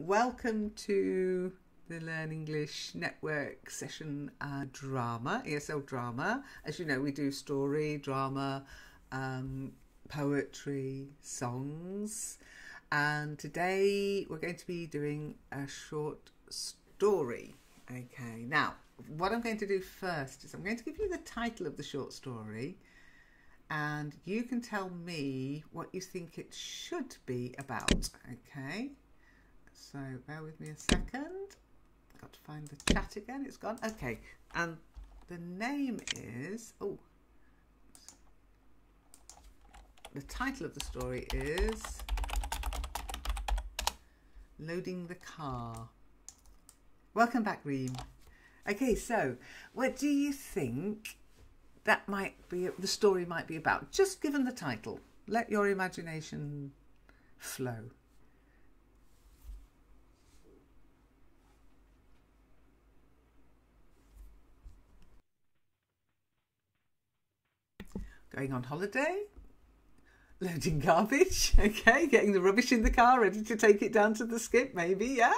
welcome to the Learn English Network session drama, ESL drama. As you know, we do story, drama, poetry, songs, and today we're going to be doing a short story. Okay, now what I'm going to do first is I'm going to give you the title of the short story, and you can tell me what you think it should be about. Okay, so bear with me a second. I've got to find the chat again. It's gone. Okay, and the name is, the title of the story is Loading the Car. Welcome back, Reem. Okay, so what do you think that might be, the story might be about? Just given the title, let your imagination flow. Going on holiday, loading garbage, okay, getting the rubbish in the car, ready to take it down to the skip, maybe, yeah?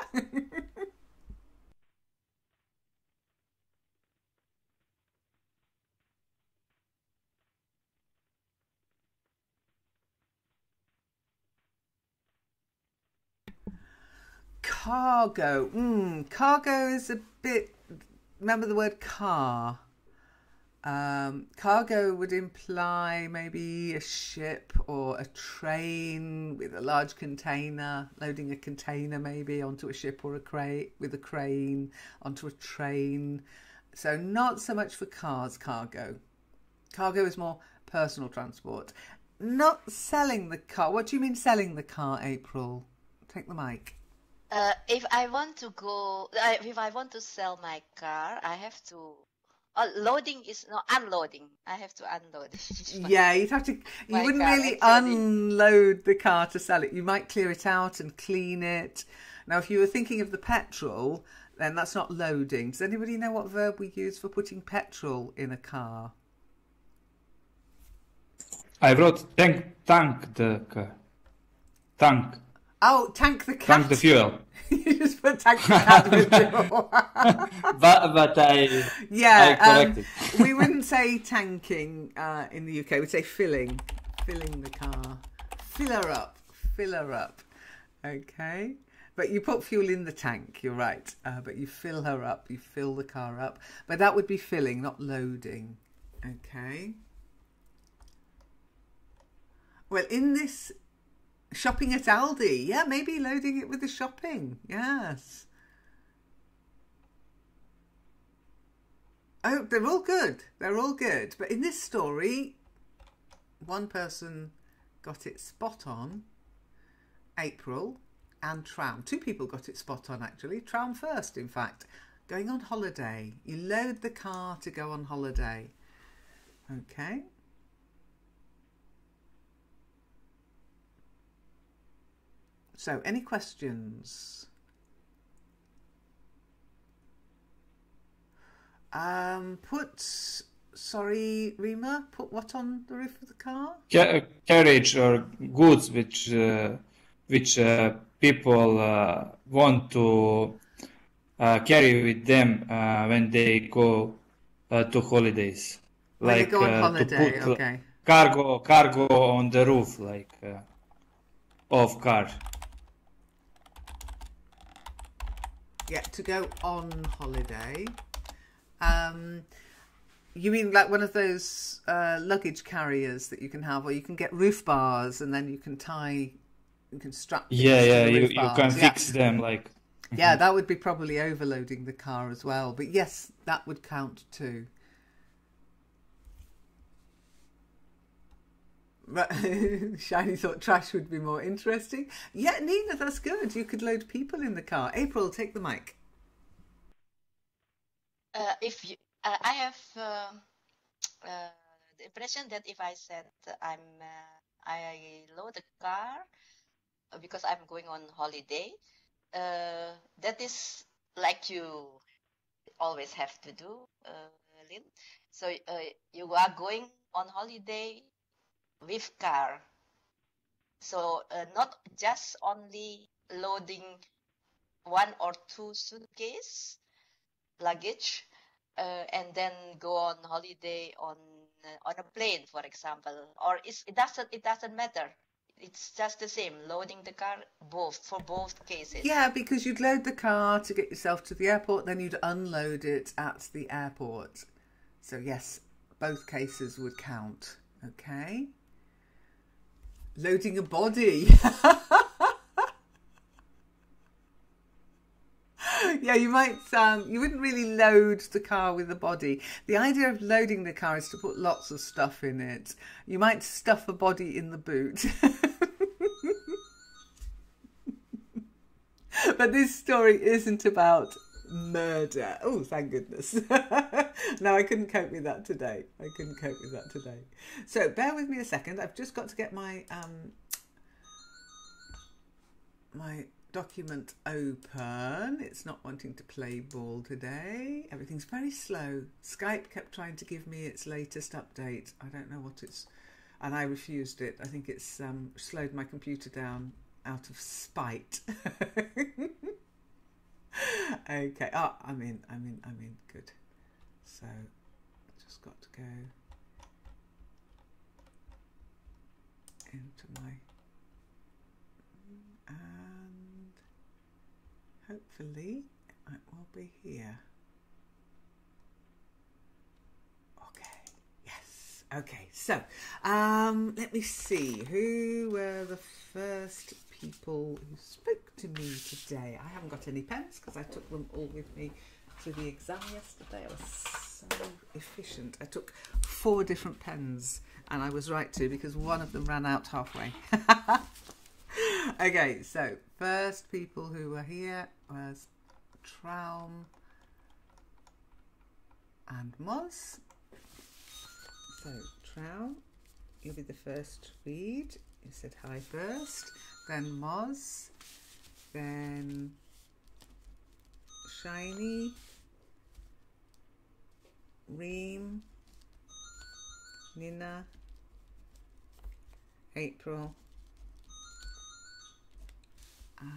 Cargo. Cargo is a bit, remember the word car. Cargo would imply maybe a ship or a train with a large container, loading a container maybe onto a ship, or a crate with a crane onto a train. So not so much for cars, cargo. Cargo is more personal transport. Not selling the car. What do you mean selling the car, April? Take the mic. If I want to go, if I want to sell my car, I have to. Loading is no unloading. I have to unload. Yeah, you'd have to. You wouldn't really unload the car to sell it. You might clear it out and clean it. Now, if you were thinking of the petrol, then that's not loading. Does anybody know what verb we use for putting petrol in a car? I wrote tank the car. Tank. Oh, tank the cat. Tank the fuel. You just put tank the cat with fuel. but I corrected. We wouldn't say tanking in the UK. We'd say filling the car. Fill her up. Okay. But you put fuel in the tank, you're right. But you fill her up, you fill the car up. But that would be filling, not loading. Okay. Well, in this shopping at Aldi, yeah, maybe loading it with the shopping, yes. Oh, they're all good. But in this story, one person got it spot on, April and Tram. Two people got it spot on, actually. Tram first, in fact. Going on holiday. You load the car to go on holiday. Okay. So, any questions? Sorry, Rima, put what on the roof of the car? Carriage or goods which people want to carry with them when they go to holidays. When they go on holiday, to put okay. Cargo on the roof, like of car. Yeah, to go on holiday. You mean like one of those luggage carriers that you can have, or you can get roof bars and then you can strap things to the roof you bars. can fix them like. Yeah, that would be probably overloading the car as well. But yes, that would count too. Shiny thought trash would be more interesting. Yeah, Nina, that's good. You could load people in the car. April, take the mic. I have the impression that if I said I load the car because I'm going on holiday, that is like you always have to do, Lynn. So you are going on holiday with car. So not just only loading one or two suitcase luggage, and then go on holiday on a plane, for example. Or it doesn't matter. It's just the same. Loading the car, for both cases. Yeah, because you'd load the car to get yourself to the airport, then you'd unload it at the airport. So yes, both cases would count. Okay. Loading a body. Yeah, you might, you wouldn't really load the car with a body. The idea of loading the car is to put lots of stuff in it. You might stuff a body in the boot. But this story isn't about murder. Oh, thank goodness. No, I couldn't cope with that today. So bear with me a second. I've just got to get my my document open. It's not wanting to play ball today. Everything's very slow. Skype kept trying to give me its latest update. I don't know what it's, and I refused it. I think it's slowed my computer down out of spite. Okay. Oh, I'm in. Good. So just got to go into my, and hopefully it will be here. Okay. Yes. Okay. So let me see. Who were the first people who spoke to me today? I haven't got any pens because I took them all with me to the exam yesterday. I was so efficient. I took 4 different pens, and I was right to, because one of them ran out halfway. Okay, so first people who were here was Traum and Moz. So Traum, you'll be the first to read. You said hi first, then Moz, then Shiny, Reem, Nina, April, and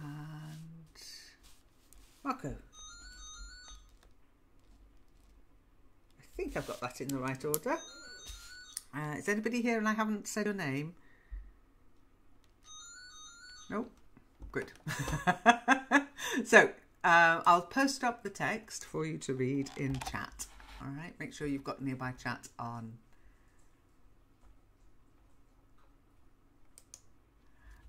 Marco. I think I've got that in the right order. Is anybody here and I haven't said your name? Nope. Good. So I'll post up the text for you to read in chat. All right. Make sure you've got nearby chat on.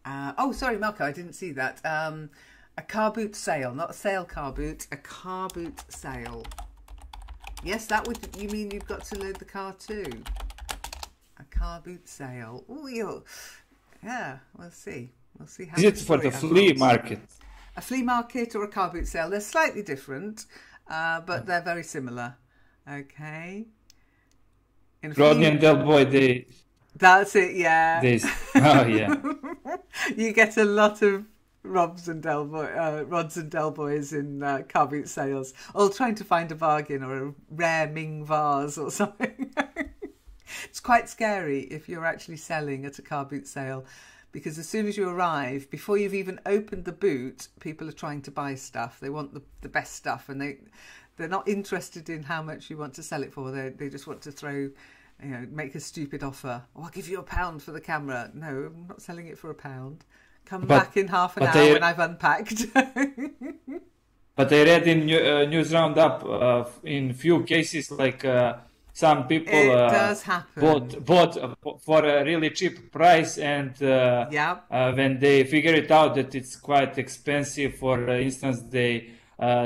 Oh, sorry, Marco, I didn't see that. A car boot sale, not a sale car boot, a car boot sale. Yes, that would, you mean you've got to load the car too? A car boot sale. Oh, yeah, we'll see. We'll see how. Is it for the flea market? A flea market or a car boot sale? They're slightly different, but they're very similar. Okay. Rodney and Del Boy, they. That's it, yeah. Oh, yeah. You get a lot of Rods and Del Boys in car boot sales, all trying to find a bargain or a rare Ming vase or something. It's quite scary if you're actually selling at a car boot sale, because as soon as you arrive, before you've even opened the boot, people are trying to buy stuff. They want the best stuff, and they're not interested in how much you want to sell it for. They just want to throw, make a stupid offer. Oh, I'll give you £1 for the camera. No, I'm not selling it for £1. Come back in half an hour when I've unpacked. But I read in News Roundup in few cases, like some people does happen. bought for a really cheap price, and when they figure it out that it's quite expensive, for instance, they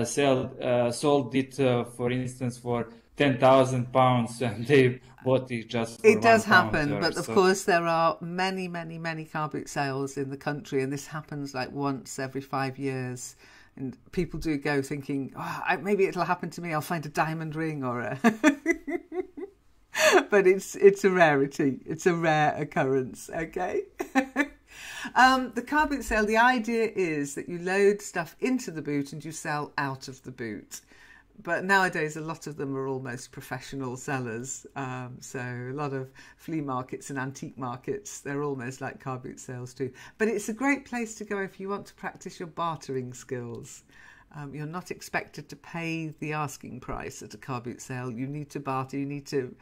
sold it, for instance, for £10,000, and they bought it just for It does £1 happen, but of so. course there are many, many, many car boot sales in the country, and this happens like once every 5 years. And people do go thinking, maybe it'll happen to me. I'll find a diamond ring or a... But it's a rarity. It's a rare occurrence, okay? The car boot sale, the idea is that you load stuff into the boot and you sell out of the boot. But nowadays, a lot of them are almost professional sellers. So a lot of flea markets and antique markets, they're almost like car boot sales too. But it's a great place to go if you want to practice your bartering skills. You're not expected to pay the asking price at a car boot sale. You need to barter, you need to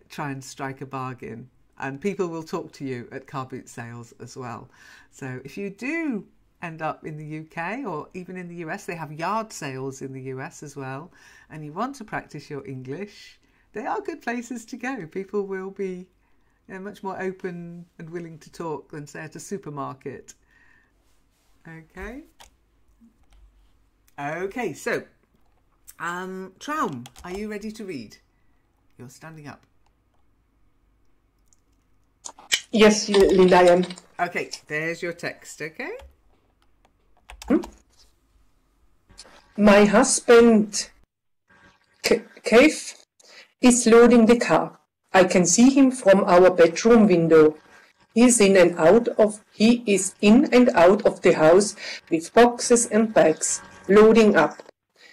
try and strike a bargain. And people will talk to you at car boot sales as well. So if you do end up in the UK or even in the US, they have yard sales in the US as well, and you want to practice your English, they are good places to go. People will be much more open and willing to talk than, say, at a supermarket. Okay. Okay, so Traum, are you ready to read? You're standing up. Yes, Lila, I am. Okay, there's your text, okay? My husband, Kev, is loading the car. I can see him from our bedroom window. He is in and out of the house with boxes and bags, loading up.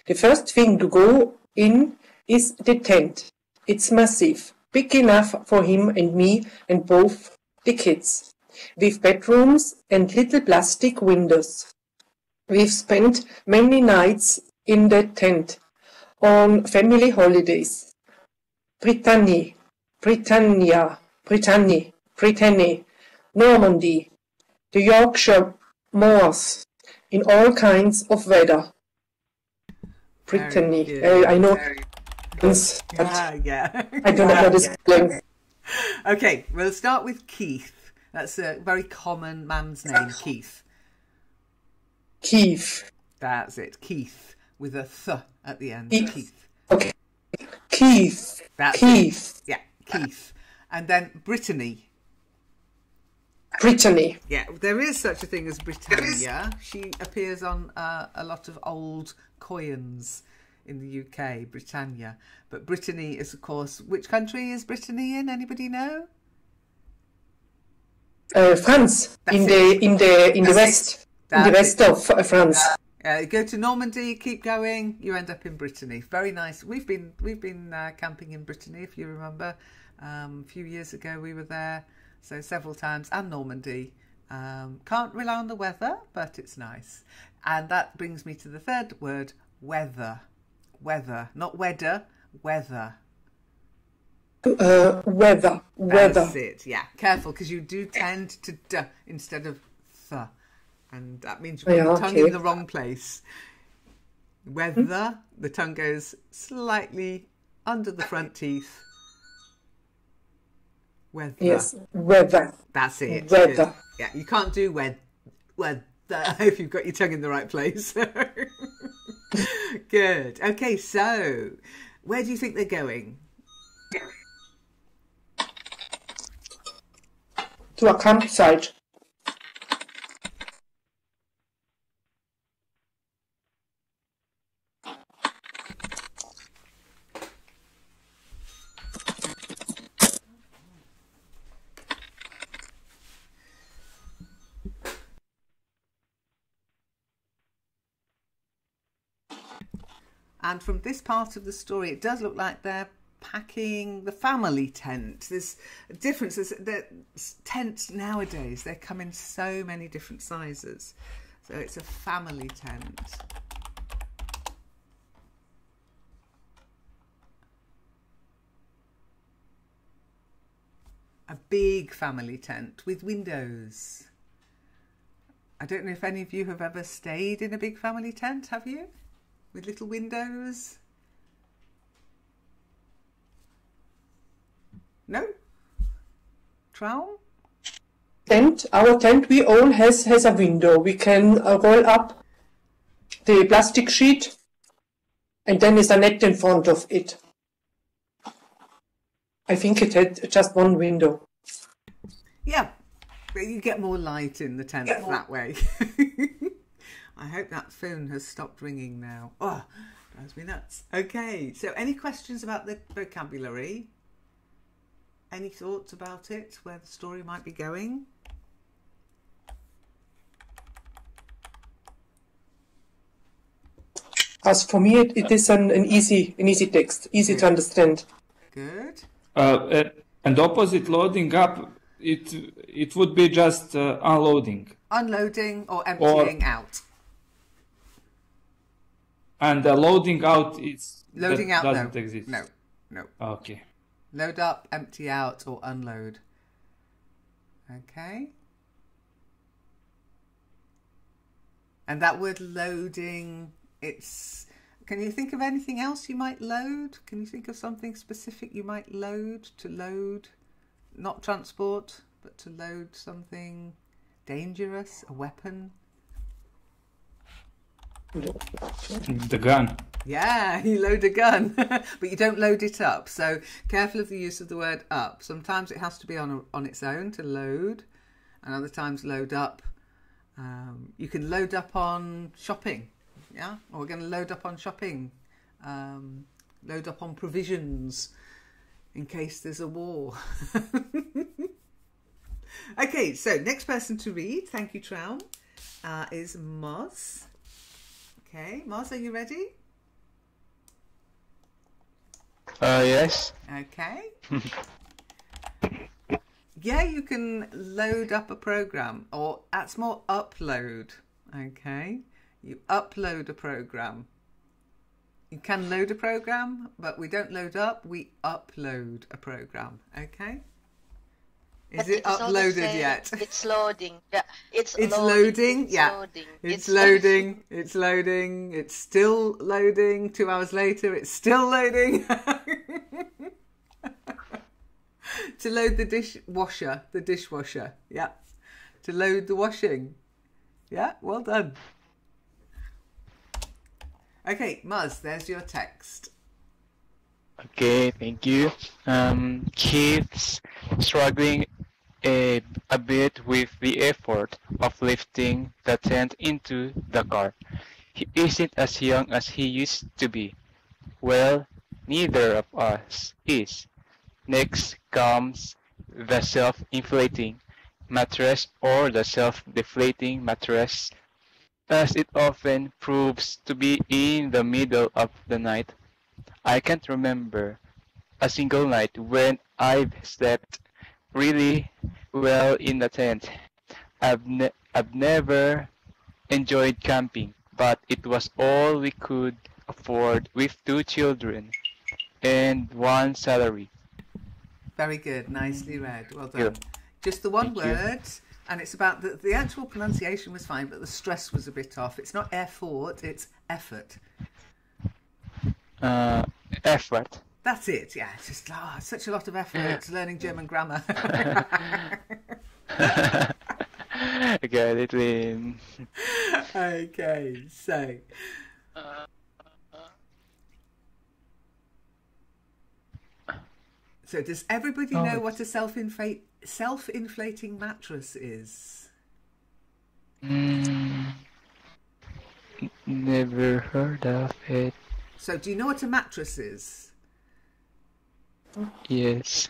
The first thing to go in is the tent. It's massive, big enough for him and me and both the kids, with bedrooms and little plastic windows. We've spent many nights in the tent on family holidays. Brittany, Normandy, the Yorkshire moors, in all kinds of weather. Brittany, I know. Yeah. I don't know the spelling. Okay, we'll start with Keith. That's a very common man's name, Keith. Keith. That's it, Keith, with a th at the end. Keith. Okay. Keith. That's Keith. It. Yeah, Keith. And then Brittany. Brittany. Yeah, there is such a thing as Britannia. She appears on a lot of old coins in the UK, Britannia. But Brittany is, of course, which country is Brittany in? Anybody know? France. In the west. In the west of France. Go to Normandy, keep going, you end up in Brittany. Very nice. We've been camping in Brittany, if you remember. A few years ago we were there, so several times, and Normandy. Can't rely on the weather, but it's nice. And that brings me to the third word, weather. Weather, not weather, weather. Weather. That's it, yeah. Careful, because you do tend to d instead of th. And that means you put your tongue in the wrong place. Weather, the tongue goes slightly under the front teeth. Weather. Yes, weather. That's it. Weather. Good. Yeah, you can't do weather if you've got your tongue in the right place. Good. Okay, so where do you think they're going? To a campsite. And from this part of the story, it does look like they're packing the family tent. There's a difference. The tents nowadays, they come in so many different sizes. So it's a family tent. A big family tent with windows. I don't know if any of you have ever stayed in a big family tent, have you? With little windows? No? Traum? Our tent, we all has a window. We can roll up the plastic sheet and then there's a net in front of it. I think it had just one window. Yeah, but you get more light in the tent that way. I hope that phone has stopped ringing now. Oh, drives me nuts. Okay, so any questions about the vocabulary? Any thoughts about it, where the story might be going? As for me, it is an easy text, easy to understand. Good. And opposite loading up, it would be just unloading. Unloading or emptying out. And loading out is loading out doesn't no. exist. No. Okay. Load up, empty out, or unload. Okay. And that word loading, it's... Can you think of anything else you might load? Can you think of something specific you might load? To load, not transport, but to load something dangerous, a weapon? The gun. Yeah, you load a gun, but you don't load it up. So careful of the use of the word up. Sometimes it has to be on its own to load, and other times load up. You can load up on shopping. Yeah, or we're going to load up on shopping. Load up on provisions in case there's a war. Okay, so next person to read, thank you, Traum, is Moz. Okay, Moz, are you ready? Yes. Okay. Yeah, you can load up a program, or that's more upload. Okay, you upload a program. You can load a program, but we don't load up, we upload a program. Okay. Is it uploaded yet? It's loading. Yeah, it's loading. It's yeah, loading. It's loading. It's loading. It's still loading. 2 hours later, it's still loading. To load the dishwasher. Yeah. To load the washing. Yeah, well done. Okay, Muzz, there's your text. Okay, thank you. Keith's struggling a bit with the effort of lifting the tent into the car. He isn't as young as he used to be. Well, neither of us is. Next comes the self-inflating mattress or the self-deflating mattress, as it often proves to be in the middle of the night. I can't remember a single night when I've slept really well in the tent. I've never enjoyed camping, but it was all we could afford with 2 children and 1 salary. Very good, nicely read. Well done. Yeah. Just the one word, and it's about the actual pronunciation was fine, but the stress was a bit off. It's not effort, it's effort. Effort. That's it, yeah. It's just such a lot of effort learning German grammar. Got it, Lynn. Okay, so... So does everybody know what a self-inflating mattress is? Never heard of it. So do you know what a mattress is? Yes.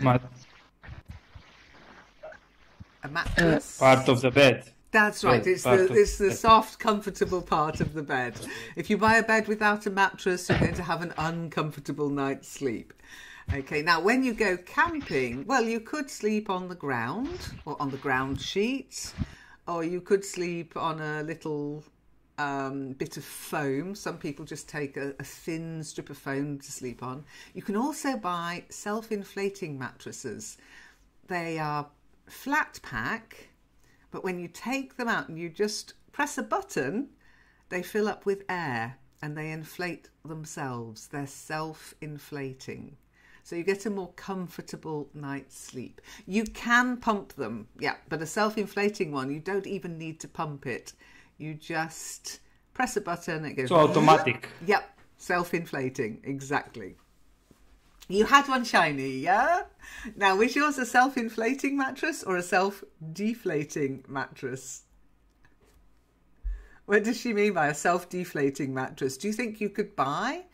A mattress? Part of the bed. That's right. It's the soft, comfortable part of the bed. If you buy a bed without a mattress, you're going to have an uncomfortable night's sleep. Okay, now when you go camping, well, you could sleep on the ground or on the ground sheet, or you could sleep on a little bit of foam. Some people just take a thin strip of foam to sleep on. You can also buy self-inflating mattresses. They are flat pack, but when you take them out and you just press a button, they fill up with air and they inflate themselves. They're self-inflating. So you get a more comfortable night's sleep. You can pump them, yeah, but a self-inflating one, you don't even need to pump it. You just press a button, it goes... So automatic. Yep, self-inflating, exactly. You had one shiny, yeah? Now, was yours a self-inflating mattress or a self-deflating mattress? What does she mean by a self-deflating mattress? Do you think you could buy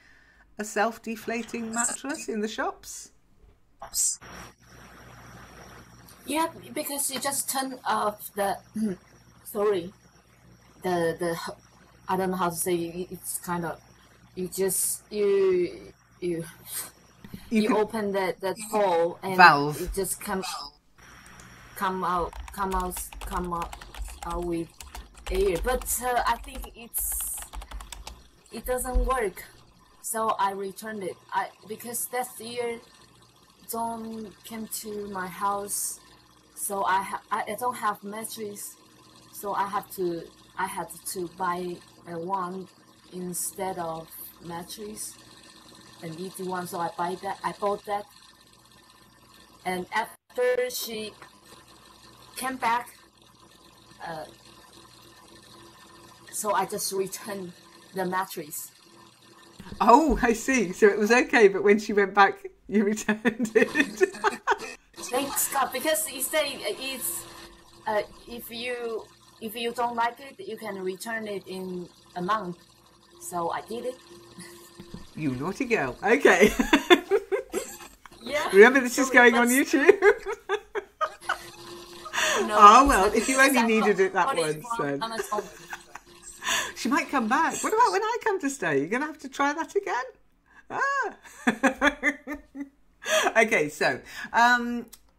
a self-deflating mattress in the shops? Yeah, because you just turn off the sorry, the I don't know how to say it. It's kind of you just you open that hole and valve. it just come out with air. But I think it doesn't work, so I returned it. Because that year John came to my house, so I don't have mattress, so I had to buy one instead of mattress, an easy one. So I bought that, and after she came back, so I just returned the mattress. Oh, I see. So it was okay, but when she went back, you returned it. Thanks God, because he said it's if you don't like it, you can return it in a month. So I did it. You naughty girl. Okay. Yeah. Remember, this is going on YouTube. No, oh well, if you only needed it that once, then. She might come back. What about when I come to stay? You're going to have to try that again? Okay, so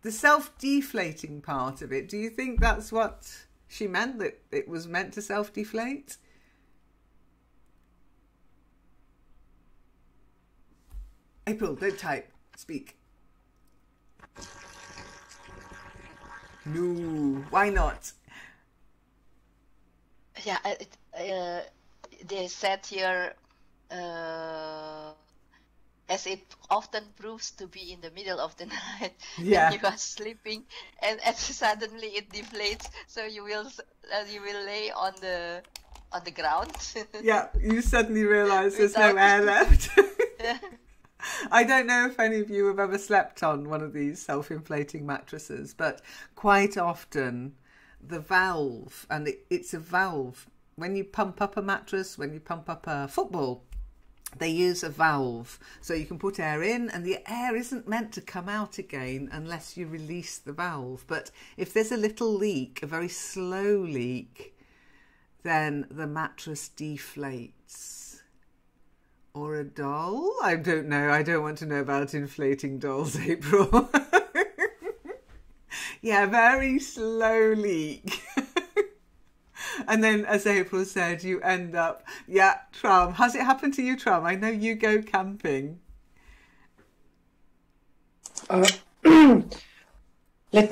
the self-deflating part of it, do you think that's what she meant, that it was meant to self-deflate? April, don't type. Speak. No, why not? Yeah, they said here, as it often proves to be in the middle of the night, when you are sleeping, and suddenly it deflates, so you will lay on the ground. Yeah, you suddenly realise there's no air left. I don't know if any of you have ever slept on one of these self-inflating mattresses, but quite often the valve, and it's a valve, when you pump up a mattress, when you pump up a football, they use a valve so you can put air in, and the air isn't meant to come out again unless you release the valve. But if there's a little leak, a very slow leak, then the mattress deflates. Or a doll? I don't know. I don't want to know about inflating dolls, April. Yeah, very slow leak. And then, as April said, you end up... Yeah, Tram. Has it happened to you, Tram? I know you go camping. Let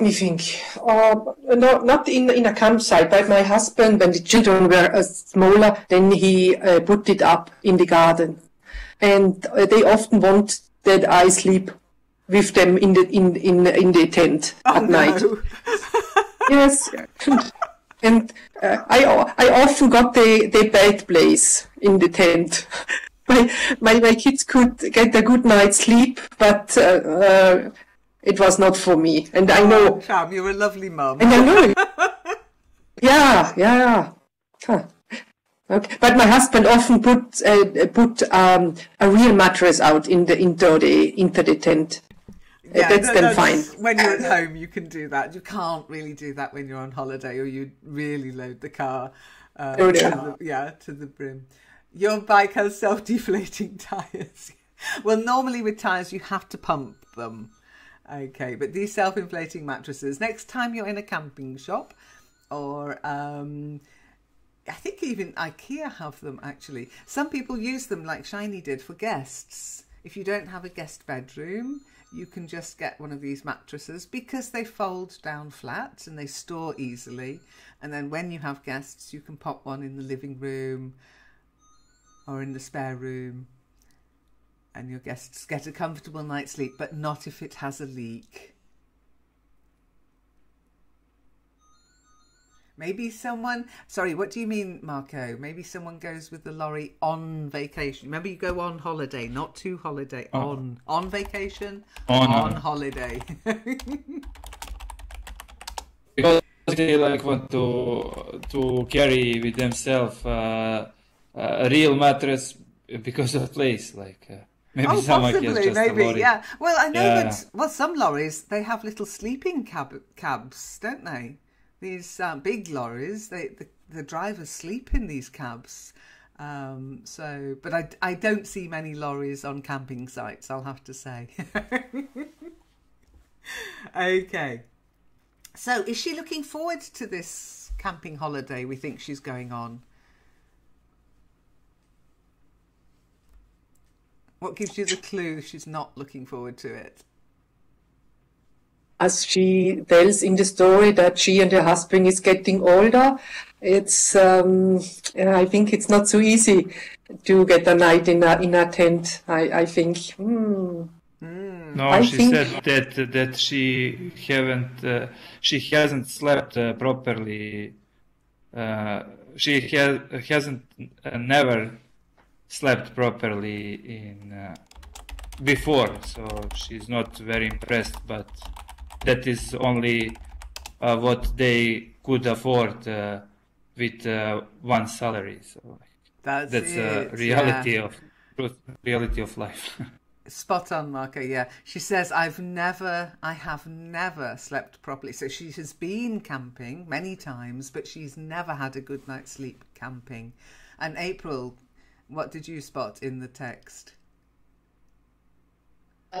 me think. No, not in a campsite, but my husband, when the children were smaller, then he put it up in the garden. And they often want that I sleep with them in the tent at night. Yes. And I often got the bad place in the tent. My kids could get a good night's sleep, but it was not for me. And I know. Cham, you're a lovely mum. And I know. Yeah. Huh. Okay. But my husband often put a real mattress out into the tent. Yeah, that's fine. When you're at home, you can do that. You can't really do that when you're on holiday, or you really load the car to the brim. Your bike has self-deflating tyres. Well, normally with tyres, you have to pump them. Okay, but these self-inflating mattresses, next time you're in a camping shop, or I think even IKEA have them, actually. Some people use them, like Shiny did, for guests. If you don't have a guest bedroom, you can just get one of these mattresses because they fold down flat and they store easily. And then when you have guests, you can pop one in the living room or in the spare room, and your guests get a comfortable night's sleep, but not if it has a leak. Maybe someone... Sorry, what do you mean, Marco? Maybe someone goes with the lorry on vacation. Remember, you go on holiday, not to holiday. On vacation, on holiday. Because they want to carry with themselves a real mattress because of place. Maybe someone gets just a lorry. Yeah. Well, I know that. Well, some lorries, they have little sleeping cabs, don't they? These big lorries, the drivers sleep in these cabs. But I don't see many lorries on camping sites, I'll have to say. Okay. So is she looking forward to this camping holiday we think she's going on? What gives you the clue she's not looking forward to it? As she tells in the story that she and her husband is getting older, it's I think it's not so easy to get a night in a tent. I think. No, she said that she hasn't slept properly. She hasn't never slept properly in before, so she's not very impressed. But that is only what they could afford with one salary. So that's a reality of life. Spot on, Marco. Yeah, she says I have never slept properly. So she has been camping many times, but she's never had a good night's sleep camping. And April, what did you spot in the text?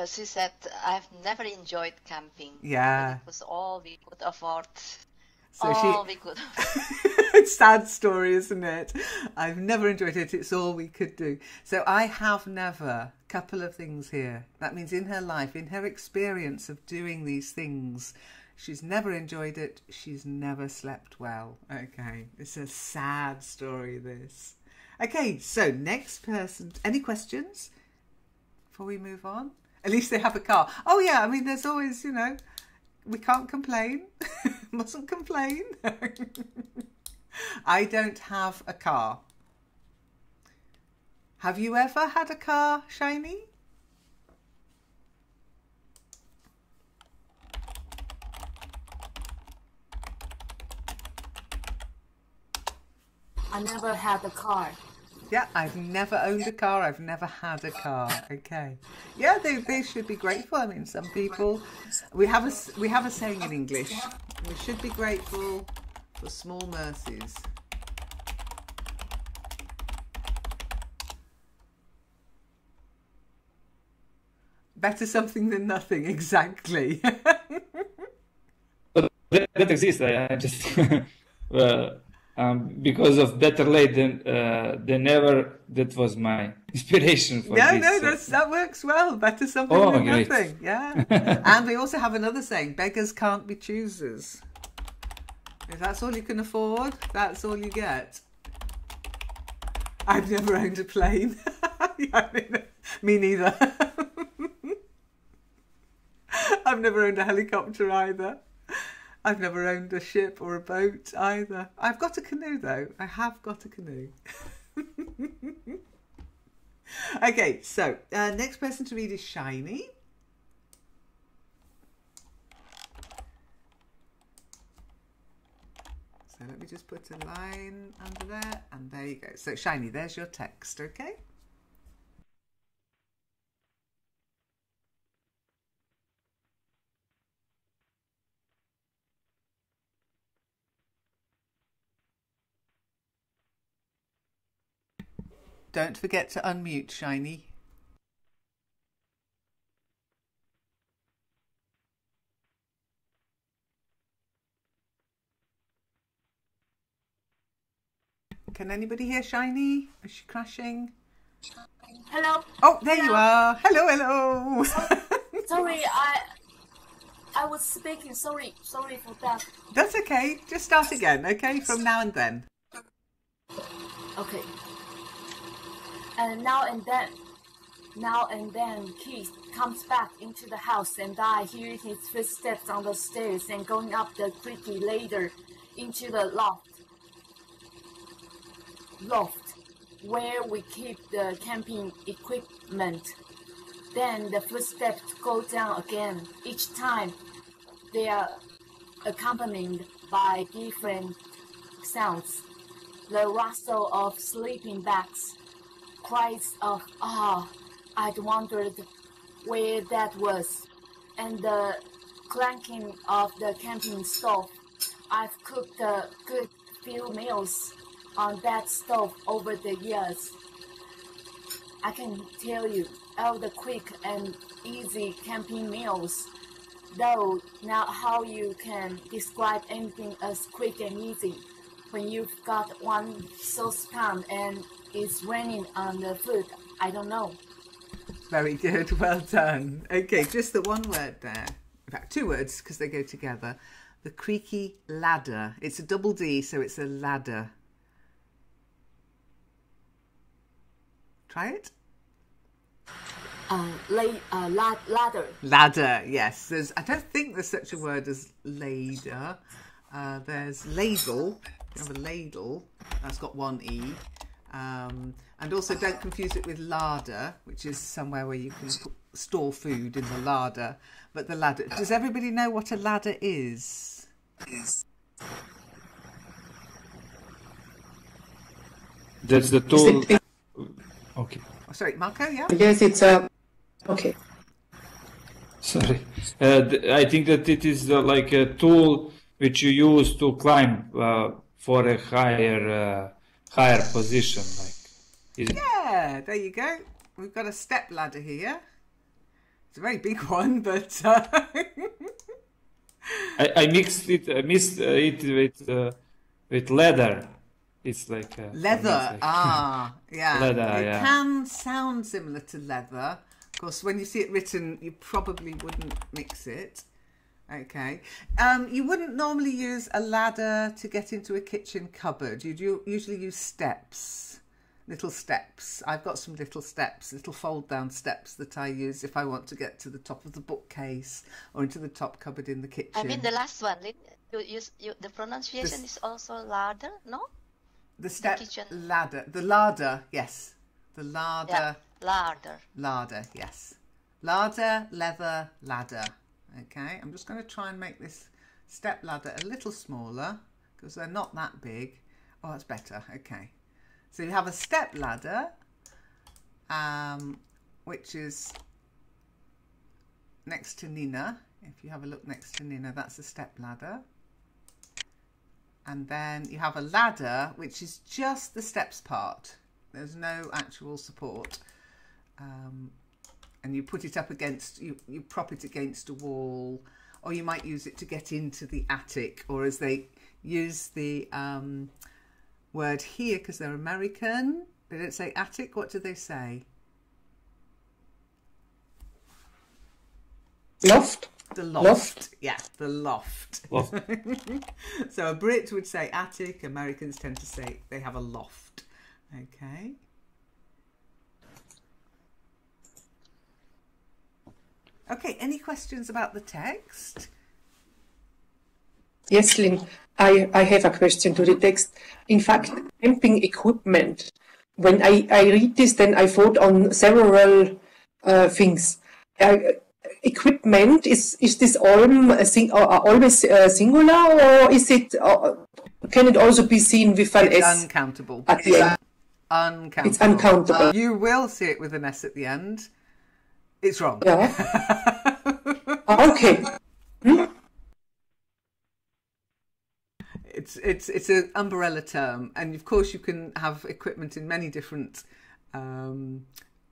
She said, I've never enjoyed camping. Yeah. It was all we could afford. So we could. It's a sad story, isn't it? I've never enjoyed it. It's all we could do. So I have never, couple of things here. That means in her life, in her experience of doing these things, she's never enjoyed it. She's never slept well. Okay. It's a sad story, this. Okay. So next person. Any questions before we move on? At least they have a car. Oh yeah. I mean, there's always, we can't complain. Mustn't complain. I don't have a car. Have you ever had a car, Shiny? I never had a car. Yeah, I've never owned a car. I've never had a car. Okay. Yeah, they should be grateful. I mean, some people, we have a saying in English. We should be grateful for small mercies. Better something than nothing. Exactly. But that exists. I just because of better late than never. That was my inspiration for this. No, that works well. Better something than nothing. Yeah. And we also have another saying: beggars can't be choosers. If that's all you can afford, that's all you get. I've never owned a plane. Me neither. I've never owned a helicopter either. I've never owned a ship or a boat either. I've got a canoe though. I have got a canoe. Okay, so next person to read is Shiny. So let me just put a line under there, and there you go. So Shiny, there's your text, okay? Don't forget to unmute, Shiny. Can anybody hear Shiny? Is she crashing? Hello. Oh, there you are. Hello. Sorry, I was speaking. Sorry for that. That's okay. Just start again, okay? From now and then. Okay. And now and then, Keith comes back into the house, and I hear his footsteps on the stairs and going up the creaky ladder into the loft where we keep the camping equipment. Then the footsteps go down again. Each time they are accompanied by different sounds. The rustle of sleeping bags, cries of I'd wondered where that was, and the clanking of the camping stove. I've cooked a good few meals on that stove over the years. I can tell you all the quick and easy camping meals. Though now how you can describe anything as quick and easy when you've got one saucepan and it's raining on the food, I don't know. Very good, well done. Okay, just the one word there. In fact, two words because they go together. The creaky ladder. It's a double D, so it's a ladder. Try it. Ladder. Ladder, yes. I don't think there's such a word as lader. There's ladle. You have a ladle. That's got one E. And also don't confuse it with larder, which is somewhere where you can store food in the larder. But the ladder. Does everybody know what a ladder is? That's the tool. Okay. Oh, sorry, Marco, yeah? Yes, it's a... Okay. Sorry. I think that it is like a tool which you use to climb for a higher position. Yeah, there you go. We've got a step ladder here. It's a very big one, but... I mixed it with leather. It's like leather. Yeah. Leather, it can sound similar to leather. Of course, when you see it written, you probably wouldn't mix it. Okay. You wouldn't normally use a ladder to get into a kitchen cupboard. You'd usually use steps, little steps. I've got some little steps, little fold-down steps that I use if I want to get to the top of the bookcase or into the top cupboard in the kitchen. I mean the last one. The pronunciation is also ladder, no? The step ladder. The larder, yes. The larder. Yeah, larder. Larder, yes. Larder, leather, ladder. Okay, I'm just going to try and make this step ladder a little smaller because they're not that big. Oh, that's better. Okay. So you have a step ladder, which is next to Nina. If you have a look next to Nina, that's a step ladder. And then you have a ladder, which is just the steps part. There's no actual support. And you put it up against, you prop it against a wall, or you might use it to get into the attic, or as they use the word here, because they're American, they don't say attic, what do they say? Loft. The loft. Yeah, the loft. Loft. So a Brit would say attic, Americans tend to say they have a loft. Okay. Okay, any questions about the text? Yes, Lynn, I have a question to the text. In fact, camping equipment. When I read this, then I thought on several things. Equipment, is this always singular, or is it? Can it also be seen with an it's S? Uncountable. At the end? Uncountable. It's uncountable. You will see it with an S at the end. It's wrong. Yeah. Okay. It's an umbrella term, and of course you can have equipment in many different.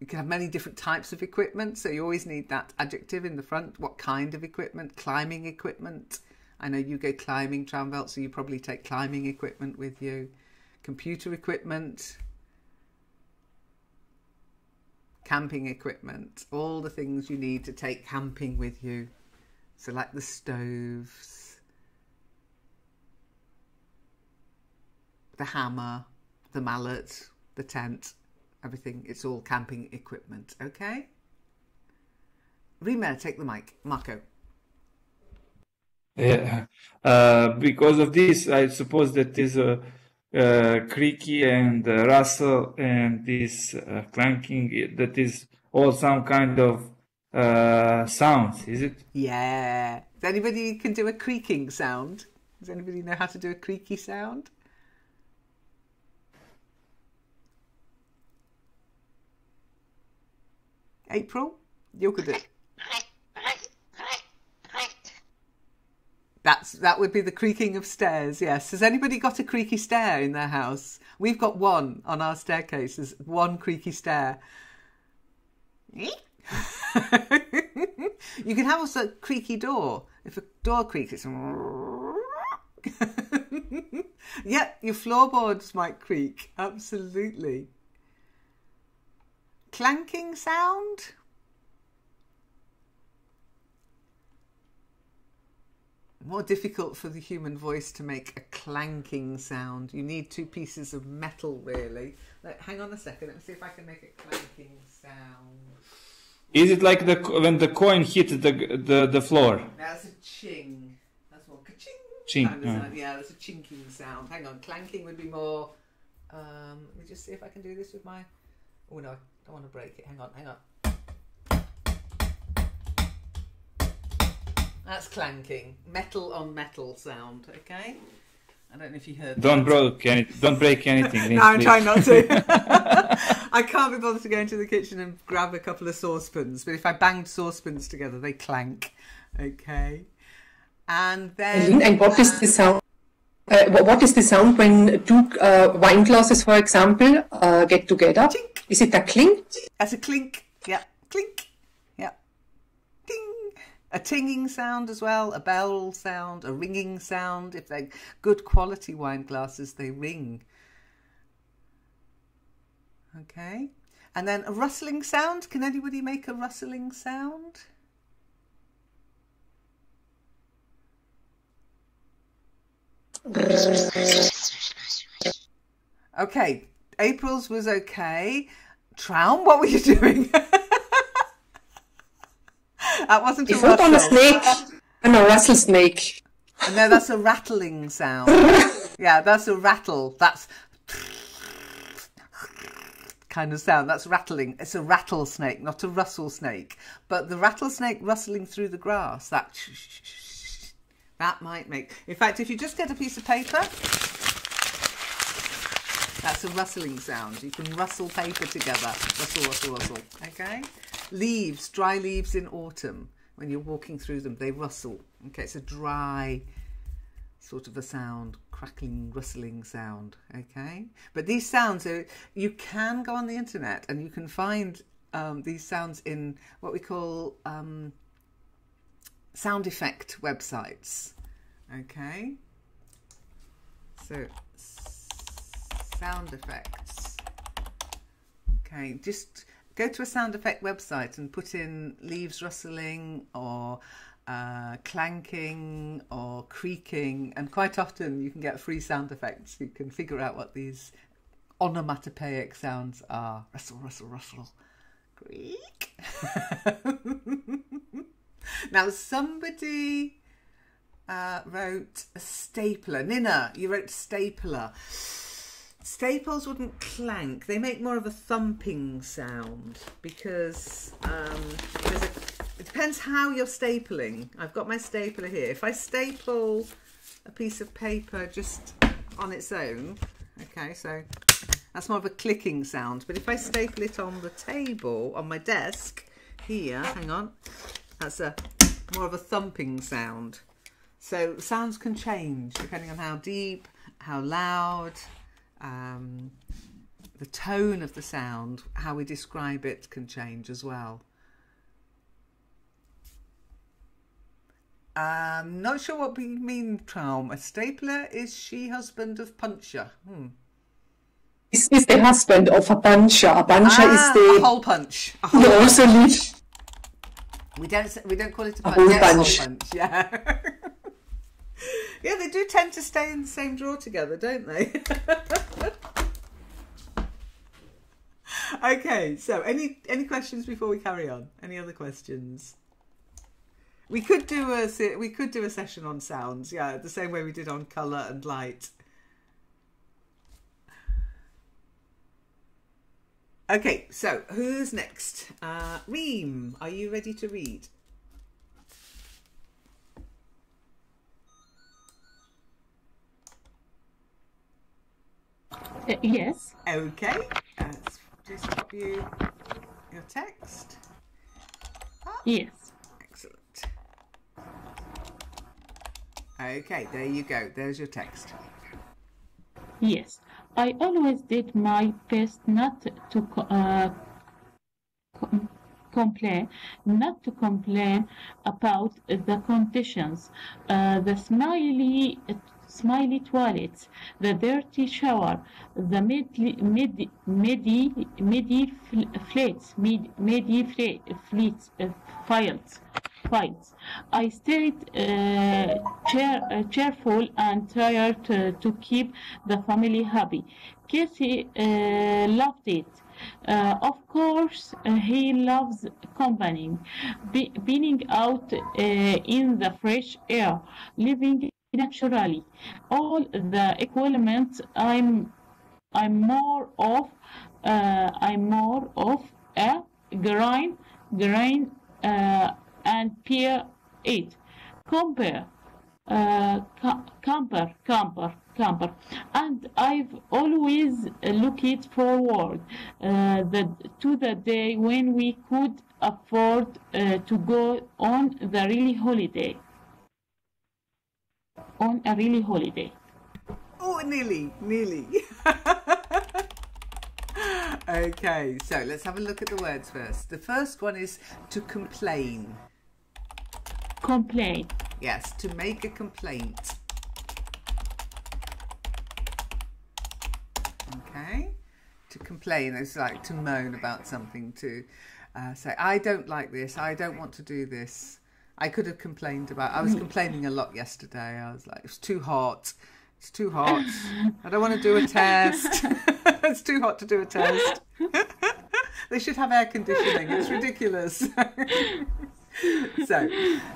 You can have many different types of equipment, so you always need that adjective in the front. What kind of equipment? Climbing equipment. I know you go climbing, Tranvelt, so you probably take climbing equipment with you. Computer equipment. Camping equipment. All the things you need to take camping with you. So like the stoves, the hammer, the mallet, the tent. Everything, it's all camping equipment, okay? Rima, take the mic. Marco. Yeah. Because of this, I suppose that is a creaky and rustle and this clanking, that is all some kind of sounds, is it? Yeah. Does anybody can do a creaking sound? Does anybody know how to do a creaky sound? April, you could do it. that would be the creaking of stairs. Yes. Has anybody got a creaky stair in their house? We've got one on our staircase. There's one creaky stair. You can have also a creaky door. If a door creaks, it's yeah, your floorboards might creak. Absolutely. Clanking sound. More difficult for the human voice to make a clanking sound. You need two pieces of metal, really. Hang on a second. Let me see if I can make a clanking sound. Is it like when the coin hit the floor? That's a ching. That's more ka-ching. Ching. Yeah, that's a chinking sound. Hang on. Clanking would be more... let me just see if I can do this with my... Oh, no. I don't want to break it. Hang on. That's clanking. Metal on metal sound, okay? I don't know if you heard Don't break anything. No, I'm trying not to. I can't be bothered to go into the kitchen and grab a couple of saucepans, but if I banged saucepans together, they clank, okay? And then... And what is the sound? What is the sound when two wine glasses, for example, get together? Tink. Is it a clink? That's a clink, yeah. Clink, yeah. Ding. A tinging sound as well, a bell sound, a ringing sound. If they're good quality wine glasses, they ring. Okay. And then a rustling sound. Can anybody make a rustling sound? Okay. April's was okay. Traum, what were you doing? That wasn't a rustle. On a snake. And a rattlesnake. No, that's a rattling sound. Yeah, that's a rattle. That's kind of sound. That's rattling. It's a rattlesnake, not a rustle snake. But the rattlesnake rustling through the grass, that might make... In fact, if you just get a piece of paper, that's a rustling sound. You can rustle paper together. Rustle, rustle, rustle. Okay? Leaves, dry leaves in autumn. When you're walking through them, they rustle. Okay, it's a dry sort of a sound, crackling, rustling sound. Okay? But these sounds, you can go on the internet and you can find these sounds in what we call sound effect websites. Okay? So, sound effects. Okay, just go to a sound effect website and put in leaves rustling or clanking or creaking, and quite often you can get free sound effects. You can figure out what these onomatopoeic sounds are. Rustle, rustle, rustle. Creak. Now somebody wrote a stapler. Nina, you wrote stapler. Staples wouldn't clank. They make more of a thumping sound because it depends how you're stapling. I've got my stapler here. If I staple a piece of paper just on its own, okay, so that's more of a clicking sound. But if I staple it on the table, on my desk here, hang on, that's more of a thumping sound. So sounds can change depending on how deep, how loud, the tone of the sound, how we describe it can change as well. Not sure what we mean, Traum. A stapler is she husband of puncher. This is the husband of a puncher. A puncher is the... a hole punch. A hole punch. Also need... We don't call it a punch. Hole punch. Yeah. Yeah, they do tend to stay in the same drawer together, don't they? Okay, so any questions before we carry on? Any other questions? We could do a session on sounds, yeah, the same way we did on colour and light. Okay, so who's next? Reem, are you ready to read? Yes. Okay, let's just pop you your text. Yes. Excellent. Okay, there you go. There's your text. Yes, I always did my best not to complain, about the conditions, the smiley toilets, the dirty shower, the fights. I stayed cheerful and tried to keep the family happy. Casey loved it. Of course, he loves company, being out in the fresh air, living naturally. All the equipment I'm more of a grain and peer it. Compare camper, and I've always looked forward to the day when we could afford to go on a really holiday. Oh, nearly. Okay, so let's have a look at the words first. The first one is to complain. Complain. Yes, to make a complaint. Okay, to complain is like to moan about something, to say, I don't like this, I don't want to do this. I could have complained I was complaining a lot yesterday. I was like, it's too hot. It's too hot. I don't want to do a test. It's too hot to do a test. They should have air conditioning. It's ridiculous. So,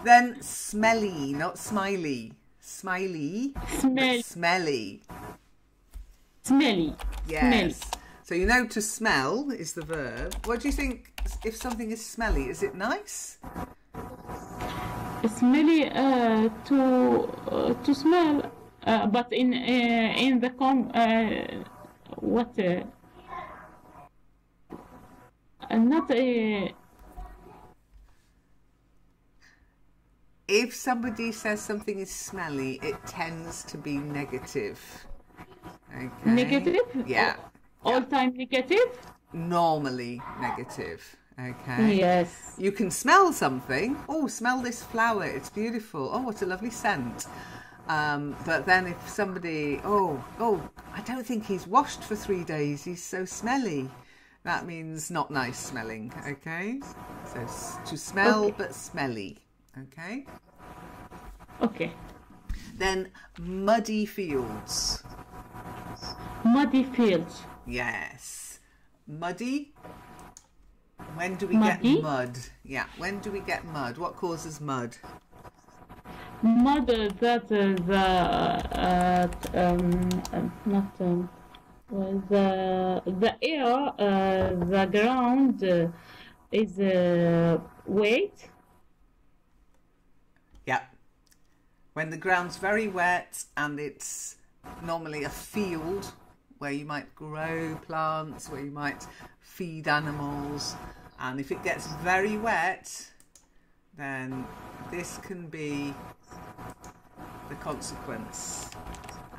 then smelly, not smiley. Smiley, but smelly. Smelly. Yes. Smelly. So you know to smell is the verb. What do you think if something is smelly? Is it nice? Smelly to smell, but in the not a. If somebody says something is smelly, it tends to be negative. Okay. Negative? Yeah. All time negative? Normally negative. Okay. Yes. You can smell something. Oh, smell this flower. It's beautiful. Oh, what a lovely scent. But then if somebody, I don't think he's washed for 3 days. He's so smelly. That means not nice smelling. Okay. So to smell, but smelly. Okay. Okay. Then muddy fields. Muddy fields. Yes. Muddy. When do we Muddy? Get mud? Yeah. When do we get mud? What causes mud? Mud that the air, the ground is wet. Yeah. When the ground's very wet and it's normally a field where you might grow plants, where you might feed animals, and if it gets very wet, then this can be the consequence.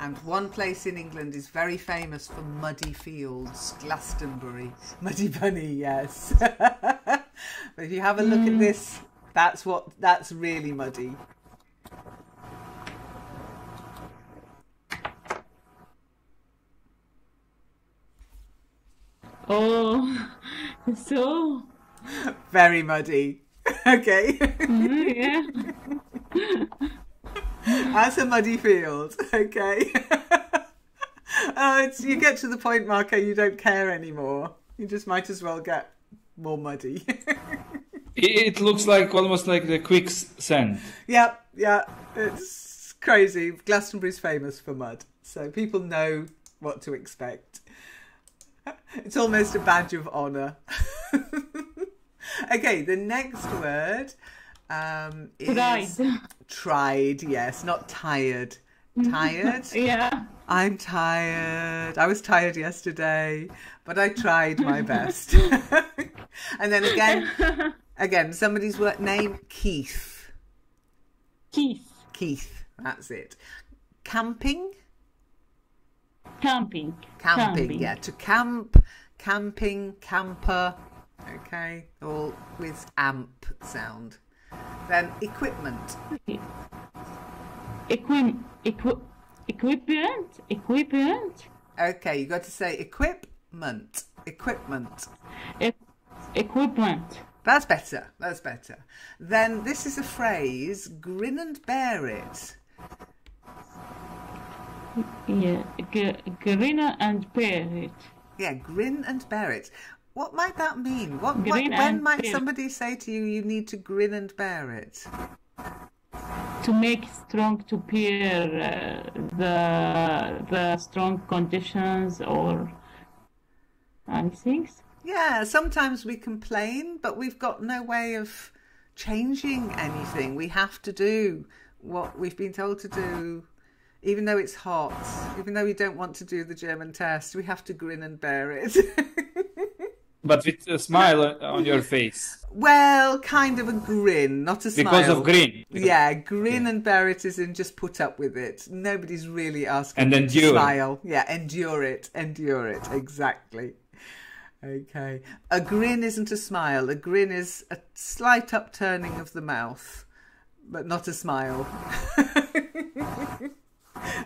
And one place in England is very famous for muddy fields, Glastonbury. Muddy Bunny, yes. But if you have a look at this, that's really muddy. Oh, so very muddy. Okay. Yeah. That's a muddy field. Okay. You get to the point, Marco, you don't care anymore. You just might as well get more muddy. It looks like almost like the quicksand. Yeah. It's crazy. Glastonbury's famous for mud, so people know what to expect. It's almost a badge of honour. Okay, the next word is tried. Yes, not tired. Tired? Yeah. I'm tired. I was tired yesterday, but I tried my best. And then again, somebody's name, Keith. Keith. Keith. That's it. Camping? Camping. Yeah. To camp, camping, camper. Okay, all with amp sound. Then equipment. Equipment. Okay, you got to say equipment. Equipment. Equipment. That's better. Then this is a phrase, grin and bear it. Yeah, grin and bear it. Yeah, grin and bear it. What might that mean? When might somebody say to you, you need to grin and bear it? To make strong, to bear the strong conditions or anything. Yeah, sometimes we complain, but we've got no way of changing anything. We have to do what we've been told to do, even though it's hot, even though we don't want to do the German test. We have to grin and bear it. But with a smile on your face. Well, kind of a grin, not a smile. Because of grin. Yeah, grin and bear it is in just put up with it. Nobody's really asking and you endure. to smile. Yeah, endure it, exactly. Okay. A grin isn't a smile. A grin is a slight upturning of the mouth, but not a smile.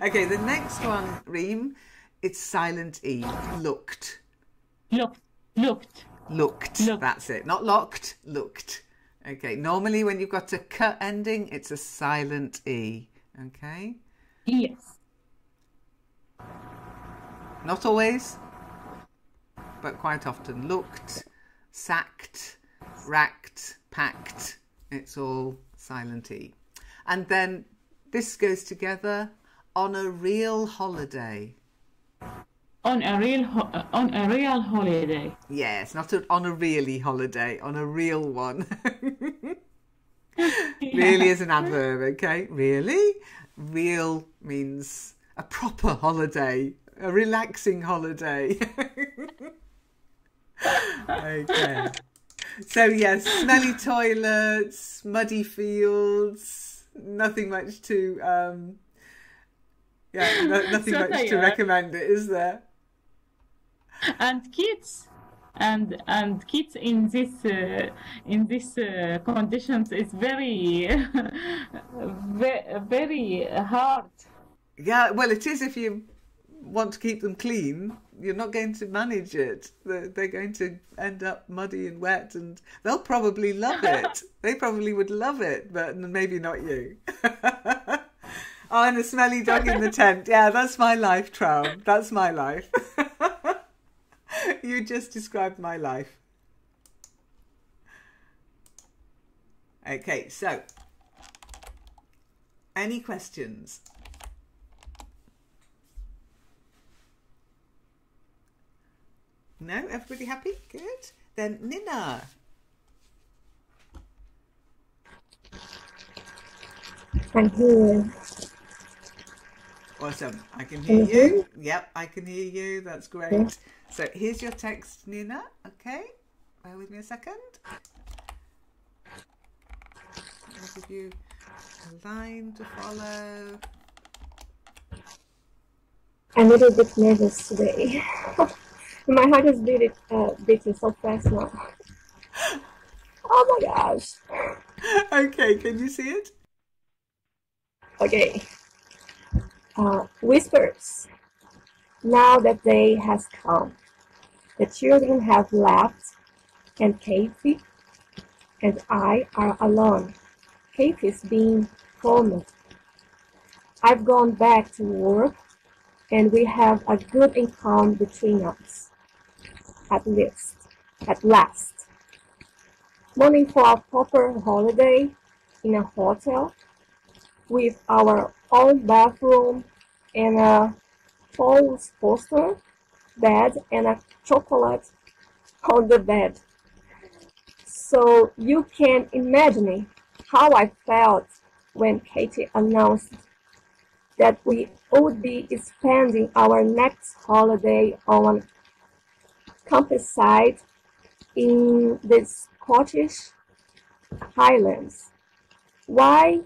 Okay, the next one, Reem, it's silent E. Looked. Looked. That's it. Not locked, looked. Okay, normally when you've got a K ending, it's a silent E. Okay? Yes. Not always, but quite often. Looked, sacked, racked, packed. It's all silent E. And then this goes together, on a real holiday. On a real holiday. Yes, not on a really holiday, on a real one. Really is an adverb, okay? Really? Real means a proper holiday, a relaxing holiday. Okay. So yes, smelly toilets, muddy fields, nothing much to nothing So much to recommend it, is there? And kids in this conditions is very very hard. Yeah, well, it is if you want to keep them clean. You're not going to manage it. They're going to end up muddy and wet, and they'll probably love it. They probably would love it, but maybe not you. Oh, and a smelly dog in the tent. Yeah, that's my life, Traum. That's my life. You just described my life. Okay, so any questions? No? Everybody happy? Good. Then Nina. I'm here. Awesome. I can hear you. Yep, I can hear you. That's great. Yeah. So here's your text, Nina. Okay. Bear with me a second. I'll give you a line to follow. I'm a little bit nervous today. My heart is beating so fast now. Oh my gosh. Okay, can you see it? Okay. Whispers. Now that day has come. The children have left, and Katie and I are alone. Katie's being home. I've gone back to work, and we have a good income between us. At last. Money for a proper holiday in a hotel with our own bathroom and a false poster bed and a chocolate on the bed. So you can imagine how I felt when Katie announced that we would be spending our next holiday on campsite in the Scottish Highlands. Why,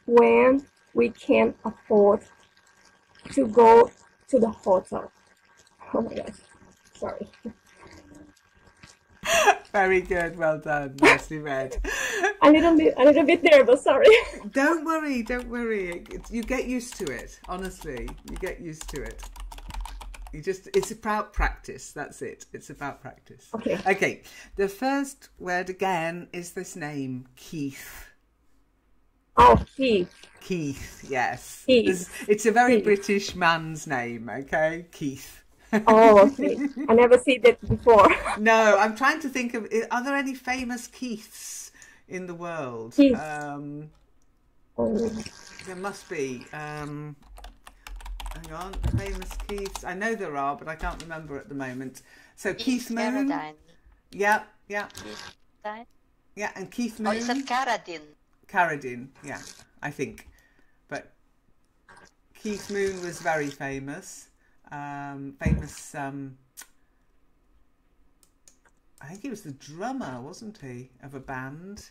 when we can't afford to go to the hotel. Oh my gosh, sorry. Very good, well done, nicely read. A little bit nervous, sorry. Don't worry, don't worry. You get used to it, honestly. You get used to it. It's about practice, that's it. It's about practice. Okay. Okay, the first word again is this name, Keith. Oh, Keith. Keith, yes. Keith. It's a very Keith. British man's name, okay? Keith. Oh, okay. I never seen that before. No, I'm trying to think of, are there any famous Keiths in the world? Keith. There must be. Hang on, famous Keiths. I know there are, but I can't remember at the moment. So Keith Moon. Carradine. Yeah. Keith Carradine. Yeah, and Keith Moon. Oh, is that Carradine? Carradine, yeah, I think. But Keith Moon was very famous. I think he was the drummer, wasn't he, of a band.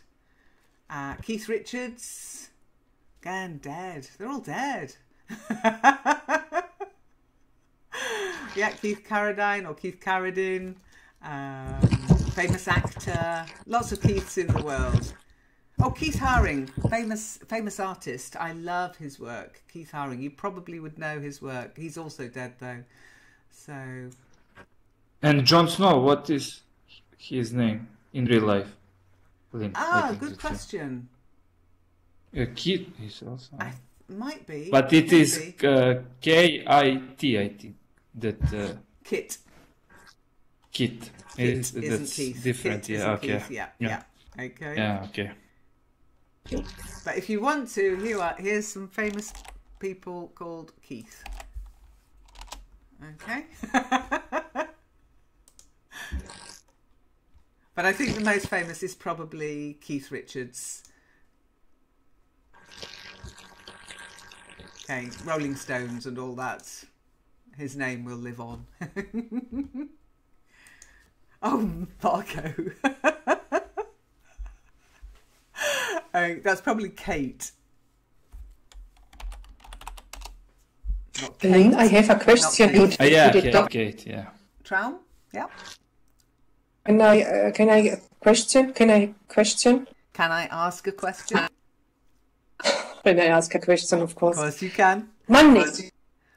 Keith Richards, again, dead. They're all dead. Yeah, Keith Carradine or Keith Carradine, famous actor. Lots of Keiths in the world. Oh, Keith Haring, famous artist. I love his work. Keith Haring. You probably would know his work. He's also dead though. So. And Jon Snow, what is his name in real life? Good question. Kit is also. Might be. But it is K-I-T, I think. That. Kit. Kit. Isn't That's Keith. different. Kit Yeah. Okay. Keith. Yeah. Okay. Yeah. Okay. But if you want to, here's some famous people called Keith. Okay. But I think the most famous is probably Keith Richards. Okay, Rolling Stones and all that. His name will live on. Oh, Marco. That's probably Kate. Not Kate. Lynn, I have a question. Kate, yeah. Traum? Yeah. Can I question? Can I ask a question? When I ask a question, of course. Of course you can. Money.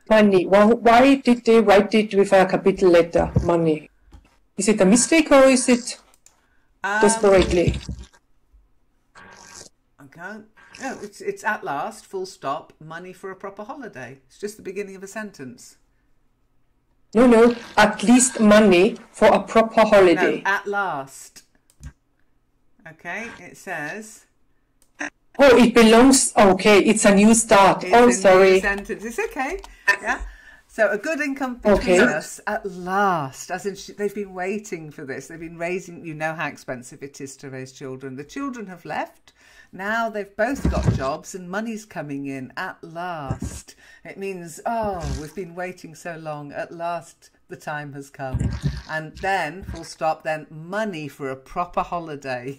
Why did they write it with a capital letter? Money. Is it a mistake or is it desperately? Okay. No, it's at last, full stop, money for a proper holiday. It's just the beginning of a sentence. No, at least money for a proper holiday. No, at last. Okay, it says... Oh, it belongs... Okay, it's a new start. It's a sorry. New sentence. It's okay. Yeah. So a good income between us at last. As in, they've been waiting for this. They've been raising... You know how expensive it is to raise children. The children have left. Now they've both got jobs and money's coming in at last. It means, we've been waiting so long. At last the time has come. And then, full stop, then money for a proper holiday.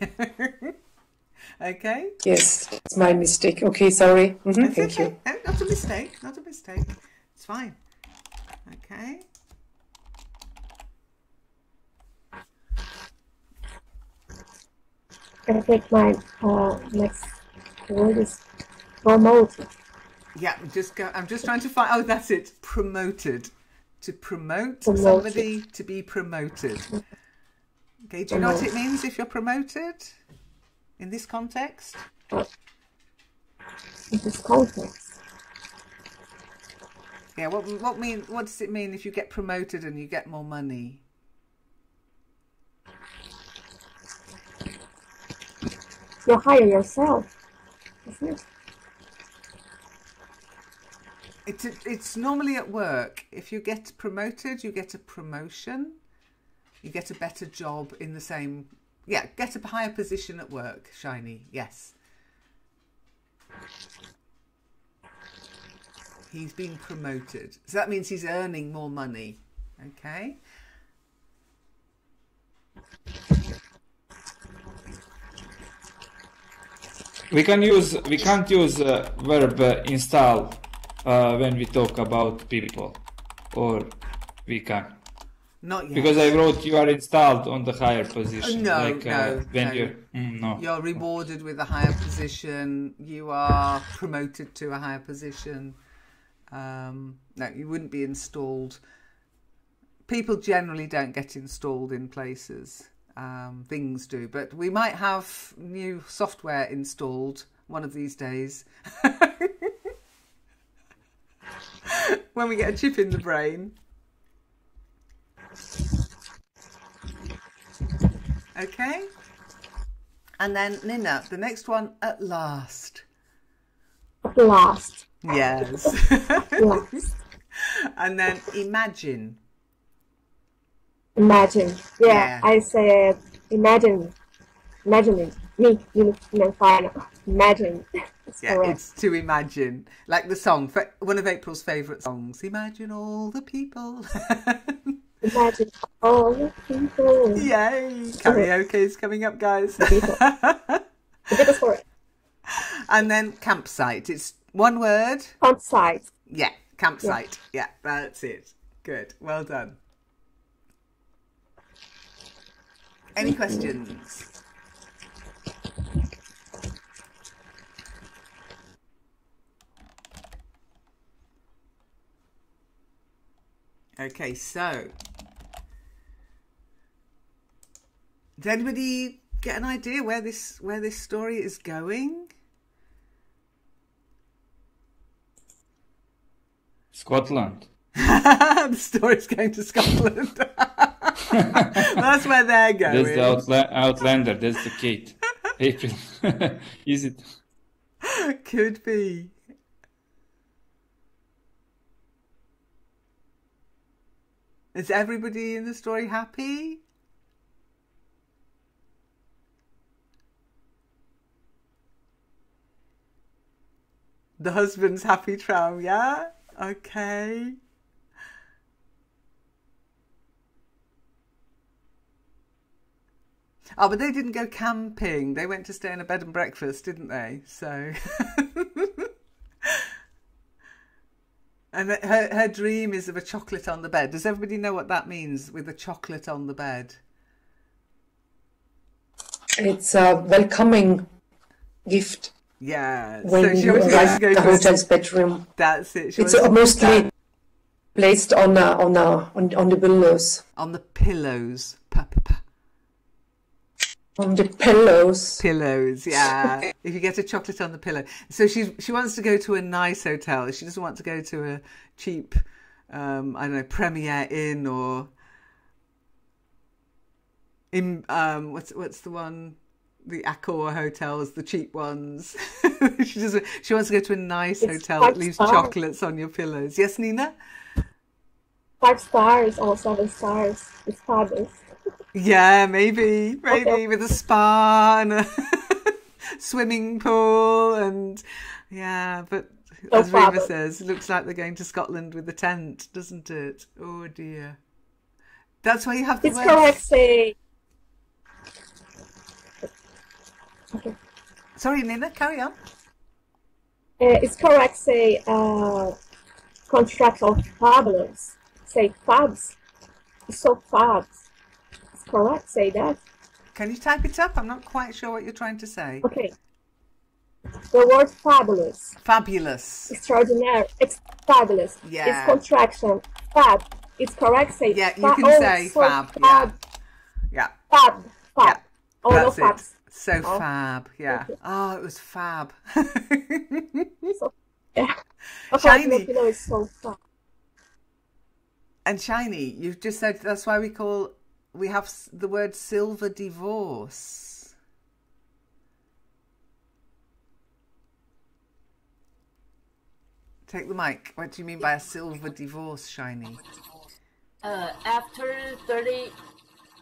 Okay? Yes, it's my mistake. Okay, sorry. Thank you. No, not a mistake. Not a mistake. It's fine. Okay. I think my next word is promoted. Yeah, I'm just trying to find. Oh, that's it. Promoted. To promote somebody to be promoted. Okay. Do you know what it means if you're promoted in this context? In this context. Yeah. What does it mean if you get promoted and you get more money? You hire yourself, isn't it? It's normally at work. If you get promoted, you get a promotion. You get a better job in the same... Yeah, get a higher position at work, Shiny. Yes. He's been promoted. So that means he's earning more money. Okay. We can't use verb install when we talk about people, or we can. Not yet. Because I wrote you are installed on the higher position. No, like, no, when no. No. You're rewarded with a higher position. You are promoted to a higher position. No, you wouldn't be installed. People generally don't get installed in places. Things do, but we might have new software installed one of these days. When we get a chip in the brain. Okay. And then Nina, the next one, at last. At last. Yes. Last. And then imagine. Imagine. Yeah, I said imagine. Imagining. Me, final. Imagine. It's to imagine. Like the song, one of April's favourite songs. Imagine all the people. Imagine all the people. Yay! Karaoke is coming up, guys. The Beatles for it. And then campsite. It's one word. Campsite. Yeah, campsite. Yeah, that's it. Good. Well done. Any questions? Okay, so did anybody get an idea where this story is going? Scotland. The story's going to Scotland. That's where they're going. That's the Outlander. That's the Kate. April. Is it? Could be. Is everybody in the story happy? The husband's happy tram, yeah? Okay. Oh, but they didn't go camping. They went to stay in a bed and breakfast, didn't they? So... And her dream is of a chocolate on the bed. Does everybody know what that means, with a chocolate on the bed? It's a welcoming gift. Yeah. When so she you always arrive goes to at the hotel's bedroom. That's it. It's mostly placed on the pillows. On the pillows. On the pillows. Pillows, yeah. If you get a chocolate on the pillow. So she wants to go to a nice hotel. She doesn't want to go to a cheap, I don't know, Premier Inn or in what's the one? The Accor hotels, the cheap ones. She wants to go to a nice hotel that leaves chocolates on your pillows. Yes, Nina? 5 stars or 7 stars. It's fabulous. Yeah, maybe with a spa and a swimming pool and but as Reva says, it looks like they're going to Scotland with a tent, doesn't it? Oh dear. That's why you have the It's correct, say. Okay. Sorry, Nina, carry on. It's correct, say contract of fabulous. Say fabs. It's so fabs. Correct, say that. Can you type it up? I'm not quite sure what you're trying to say. Okay. The word fabulous. Fabulous. Extraordinary. It's fabulous. Yeah. It's contraction. Fab. It's correct, say yeah, you can say so fab. Fab. Yeah. Fab. Yeah. Oh, that's no fabs. it. So fab. Yeah. Okay. Oh, it was fab. So, yeah. Shiny. It's so fab. And Shiny, you've just said that's why we have the word silver divorce. Take the mic. What do you mean by a silver divorce, Shiny? After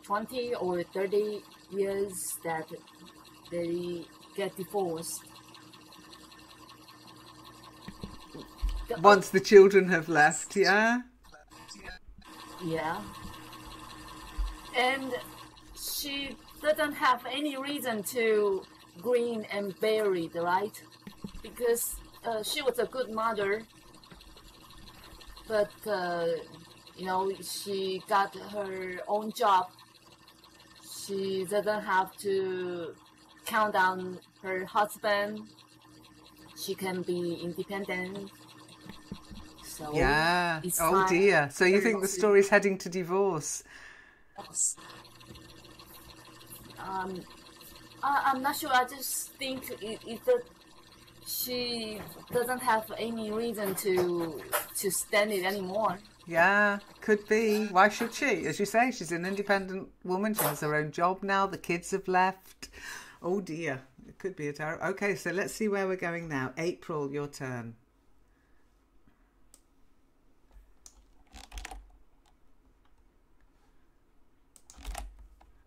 20 or 30 years that they get divorced. Once the children have left, yeah? Yeah. And she doesn't have any reason to green and buried, right? Because she was a good mother, but you know, she got her own job. She doesn't have to count on her husband. She can be independent. So yeah. it's Oh time dear. So you for think her the to- story's heading to divorce? I'm not sure. I just think she doesn't have any reason to stand it anymore. Yeah, could be. Why should she? As you say, she's an independent woman. She has her own job now. The kids have left. Oh dear. It could be a terror. Okay, so let's see where we're going now. April, your turn.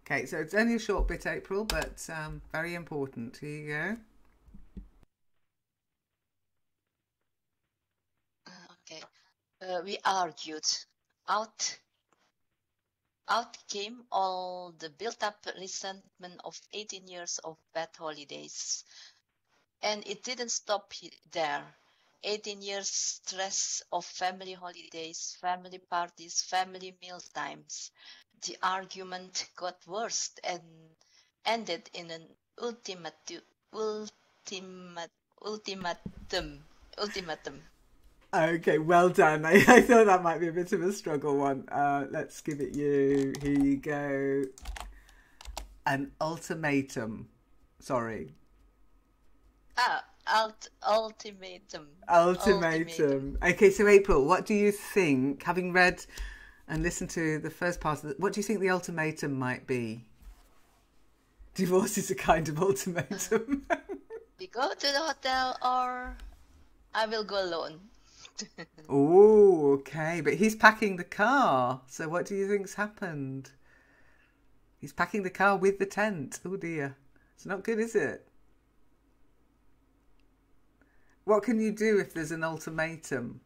Okay, so it's only a short bit, April, but very important. Here you go. Okay. We argued. Out came all the built-up resentment of 18 years of bad holidays. And it didn't stop there. 18 years stress of family holidays, family parties, family meal times. The argument got worse and ended in an ultimatum. Okay, well done. I thought that might be a bit of a struggle one. Let's give it you. Here you go. An ultimatum. Sorry. Ultimatum. Ultimatum. Okay, so April, what do you think, having read and listened to the first part of it, what do you think the ultimatum might be? Divorce is a kind of ultimatum. We go to the hotel or I will go alone. Oh, okay. But he's packing the car. So what do you think's happened? He's packing the car with the tent. Oh dear. It's not good, is it? What can you do if there's an ultimatum?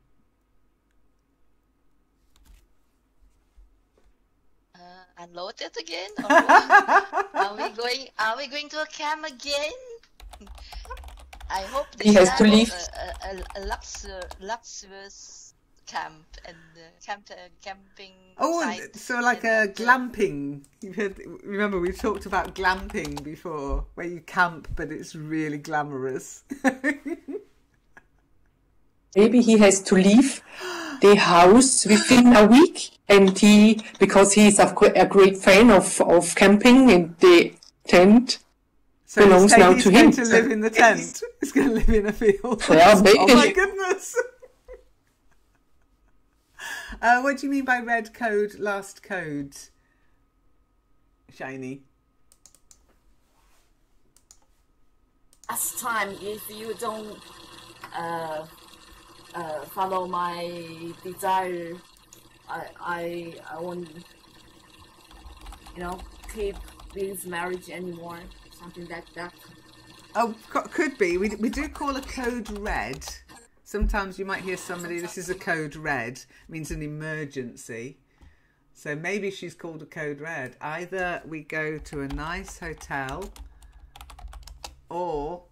Unload it again? Or what? Are we going to a camp again? I hope He has to leave. a luxurious camp and camping. Oh, site so like a and glamping. Remember we talked about glamping before, where you camp but it's really glamorous. Maybe he has to leave the house within a week, and because he's a great fan of camping, and the tent So belongs now he's to going him. to live in the tent. He's going to live in a field. Yeah, maybe. Oh my goodness. What do you mean by red code, last code? Shiny. Last time, if you don't follow my desire, I won't, keep this marriage anymore. Something like that. Oh, could be. We do call a code red. Sometimes you might hear somebody, this is a code red, means an emergency. So maybe she's called a code red. Either we go to a nice hotel, or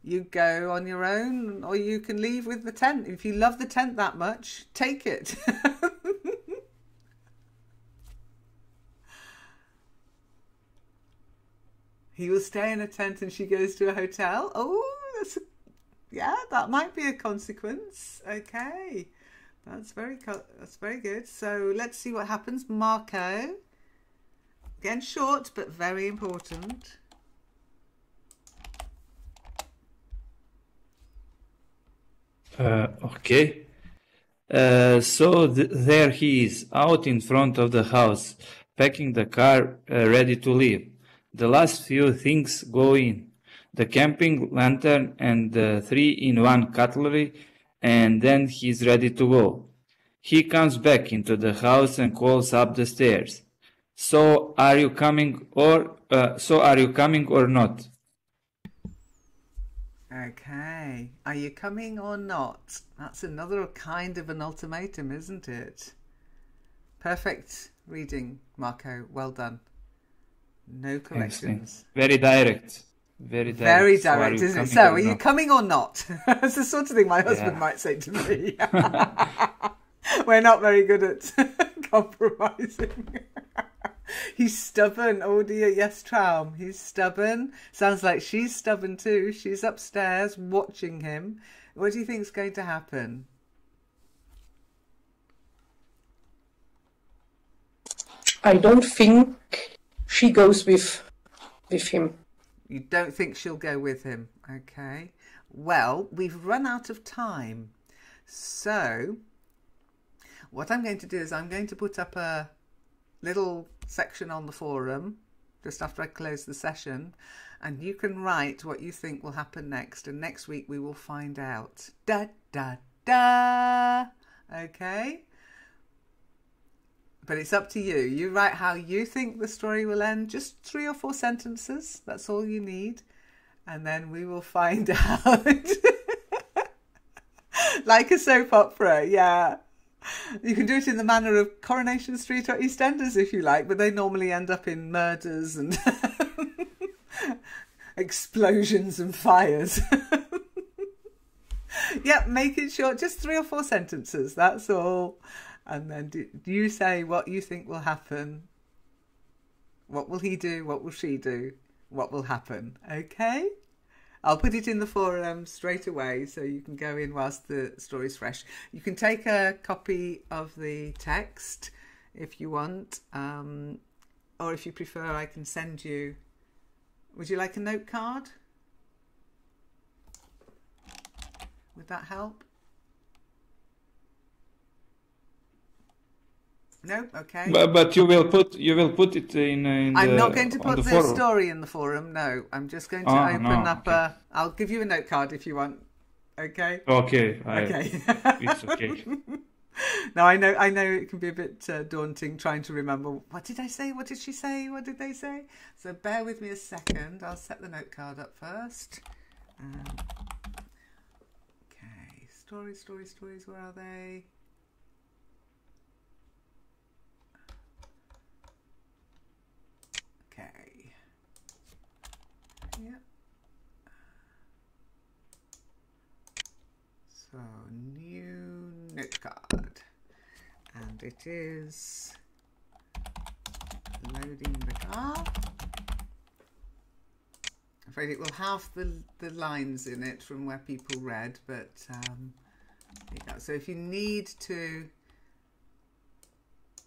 you go on your own, or you can leave with the tent. If you love the tent that much, take it. He will stay in a tent and she goes to a hotel. Oh, that might be a consequence. Okay, that's very good. So let's see what happens. Marco, again short but very important. Okay. So there he is, out in front of the house, packing the car, ready to leave. The last few things go in. The camping lantern and the 3-in-1 cutlery, and then he's ready to go. He comes back into the house and calls up the stairs. So are you coming or not? Okay. Are you coming or not? That's another kind of an ultimatum, isn't it? Perfect reading, Marco. Well done. No corrections. Very direct. Very direct. Very So direct, isn't it? So, are you coming or not? That's the sort of thing my husband might say to me. We're not very good at compromising. He's stubborn. Oh dear, yes, Traum. He's stubborn. Sounds like she's stubborn too. She's upstairs watching him. What do you think is going to happen? I don't think she goes with him. You don't think she'll go with him? Okay. Well, we've run out of time. So, what I'm going to do is I'm going to put up a little section on the forum just after I close the session, and you can write what you think will happen next, and next week we will find out. Da da da. Okay, but it's up to you. You write how you think the story will end, just 3 or 4 sentences, that's all you need, and then we will find out. Like a soap opera, yeah. You can do it in the manner of Coronation Street or EastEnders if you like, but they normally end up in murders and explosions and fires. Yep, make it short, just 3 or 4 sentences, that's all. And then do you say what you think will happen? What will he do? What will she do? What will happen? Okay? I'll put it in the forum straight away so you can go in whilst the story's fresh. You can take a copy of the text if you want, or if you prefer, I can send you. Would you like a note card? Would that help? No, okay. But you will put it in I'm not going to put the story in the forum. No, I'm just going to open up a. I'll give you a note card if you want. Okay. Okay. Okay. It's okay. Now I know it can be a bit daunting trying to remember what did I say, what did she say, what did they say. So bear with me a second. I'll set the note card up first. Okay. Stories. Where are they? Okay. Yep. So new note card, and it is loading the car. I'm afraid it will have the lines in it from where people read, but so if you need to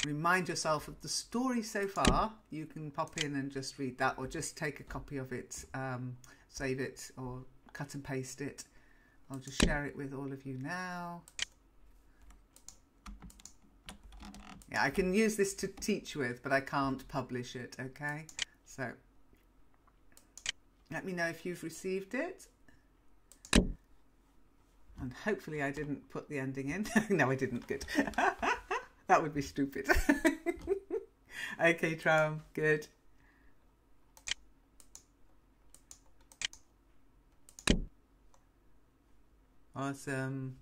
remind yourself of the story so far, you can pop in and just read that, or just take a copy of it, save it, or cut and paste it. I'll just share it with all of you now. Yeah, I can use this to teach with, but I can't publish it, okay? So let me know if you've received it. And hopefully I didn't put the ending in. No, I didn't. Good. That would be stupid. Okay, Traum, good. Awesome.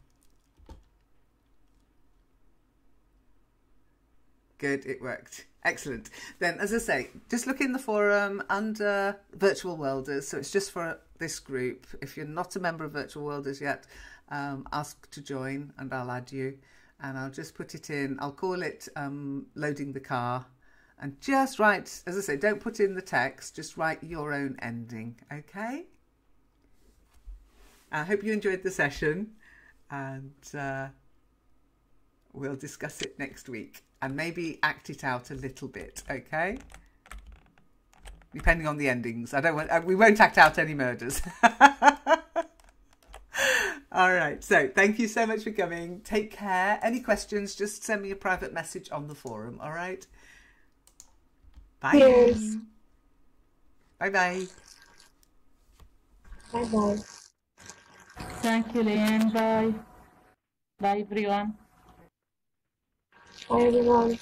Good, it worked. Excellent. Then, as I say, just look in the forum under Virtual Worlders. So it's just for this group. If you're not a member of Virtual Worlders yet, ask to join and I'll add you. And I'll just put it in. I'll call it loading the car. And just write, as I say, don't put in the text. Just write your own ending, okay? I hope you enjoyed the session. And we'll discuss it next week. And maybe act it out a little bit, okay? Depending on the endings. We won't act out any murders. All right. So thank you so much for coming. Take care. Any questions, just send me a private message on the forum. All right. Bye. Cheers. Bye-bye. Bye-bye. Thank you, Leanne. Bye. Bye, everyone. Bye, everyone.